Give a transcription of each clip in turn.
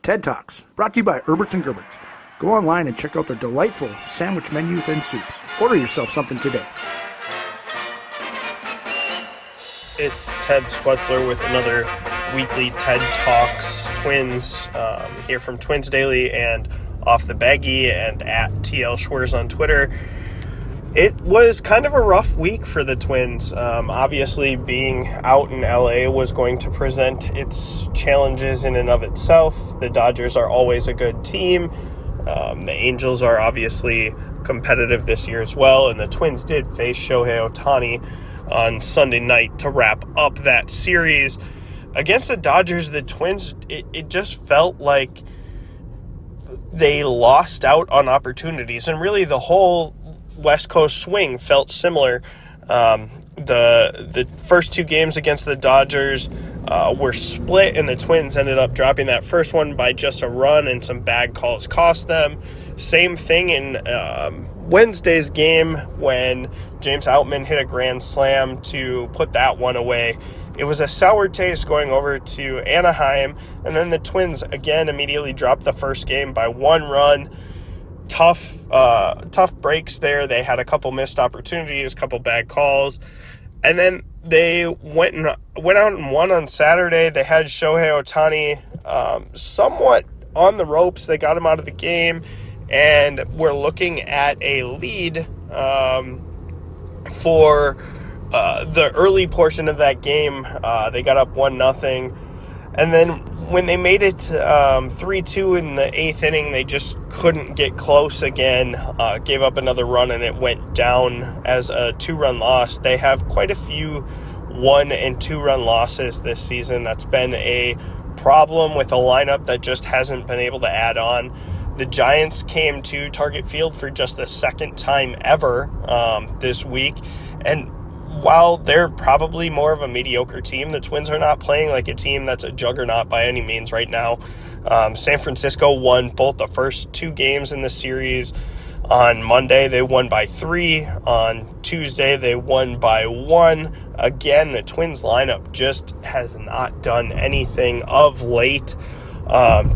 TED Talks, brought to you by Erbs and Gerbs. Go online and check out their delightful sandwich menus and soups. Order yourself something today. It's Ted Swetzler with another weekly TED Talks Twins here from Twins Daily and Off the Baggie and at TL Schwers on Twitter. It was kind of a rough week for the Twins. Obviously, being out in LA was going to present its challenges in and of itself. The Dodgers are always a good team. The Angels are obviously competitive this year as well, and the Twins did face Shohei Ohtani on Sunday night to wrap up that series. Against the Dodgers, the Twins, it just felt like they lost out on opportunities, and really the whole West Coast swing felt similar. The first two games against the Dodgers were split, and the Twins ended up dropping that first one by just a run, and some bad calls cost them. Same thing in Wednesday's game when James Outman hit a grand slam to put that one away. It was a sour taste going over to Anaheim, and then the Twins again immediately dropped the first game by one run. Tough breaks there. They had a couple missed opportunities, a couple bad calls, and then they went out and won on Saturday. They had Shohei Ohtani somewhat on the ropes. They got him out of the game, and we're looking at a lead for the early portion of that game. They got up 1-0, and then when they made it 3-2 in the eighth inning, they just couldn't get close again, gave up another run, and it went down as a 2-run loss. They have quite a few 1- and 2-run losses this season. That's been a problem with a lineup that just hasn't been able to add on. The Giants came to Target Field for just the second time ever this week, and while they're probably more of a mediocre team, the Twins are not playing like a team that's a juggernaut by any means right now. San Francisco won both the first two games in the series. On Monday, they won by 3. On Tuesday, they won by 1. Again, the Twins lineup just has not done anything of late.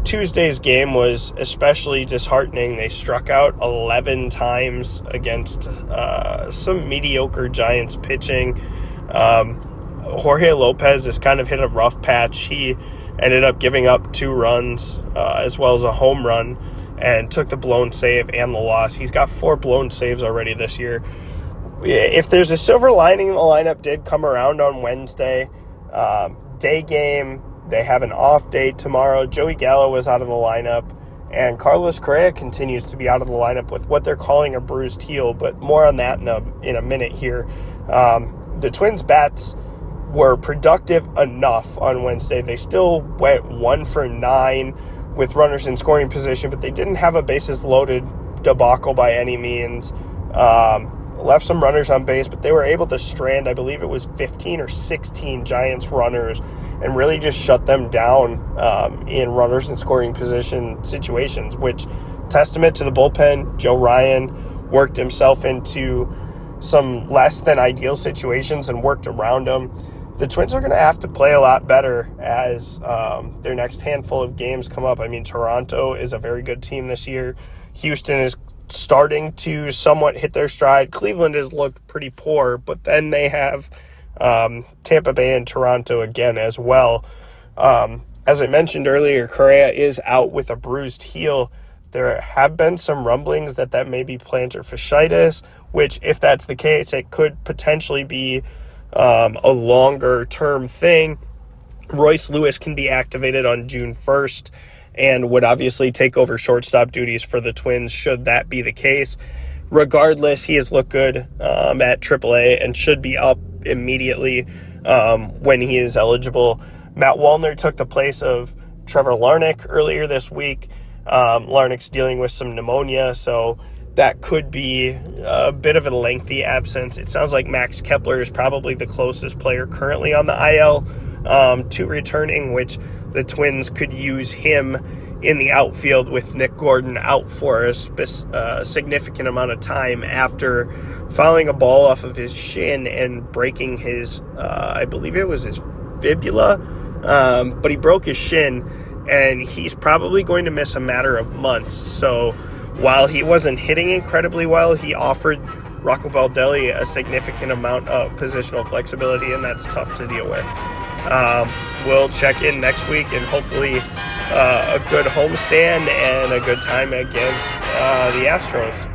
Tuesday's game was especially disheartening. They struck out 11 times against some mediocre Giants pitching. Jorge Lopez has kind of hit a rough patch. He ended up giving up 2 runs as well as a home run and took the blown save and the loss. He's got 4 blown saves already this year. If there's a silver lining, the lineup did come around on Wednesday. Day game. They have an off day tomorrow. Joey Gallo was out of the lineup, and Carlos Correa continues to be out of the lineup with what they're calling a bruised heel, but more on that in a minute here. The Twins' bats were productive enough on Wednesday. They still went 1 for 9 with runners in scoring position, but they didn't have a bases-loaded debacle by any means. Left some runners on base, but they were able to strand, I believe it was 15 or 16 Giants runners, and really just shut them down in runners in scoring position situations, which testament to the bullpen. Joe Ryan worked himself into some less than ideal situations and worked around them. The Twins are going to have to play a lot better as their next handful of games come up. I mean, Toronto is a very good team this year. Houston is starting to somewhat hit their stride. Cleveland has looked pretty poor, but then they have Tampa Bay and Toronto again as well. As I mentioned earlier, Correa is out with a bruised heel. There have been some rumblings that may be plantar fasciitis, which, if that's the case, it could potentially be a longer-term thing. Royce Lewis can be activated on June 1st and would obviously take over shortstop duties for the Twins should that be the case. Regardless, he has looked good at AAA and should be up immediately when he is eligible. Matt Wallner took the place of Trevor Larnach earlier this week. Larnach's dealing with some pneumonia, so that could be a bit of a lengthy absence. It sounds like Max Kepler is probably the closest player currently on the IL to returning, which the Twins could use him in the outfield with Nick Gordon out for a significant amount of time after fouling a ball off of his shin and breaking his, I believe it was his fibula, but he broke his shin and he's probably going to miss a matter of months. So while he wasn't hitting incredibly well, he offered Rocco Baldelli a significant amount of positional flexibility, and that's tough to deal with. We'll check in next week, and hopefully a good homestand and a good time against the Astros.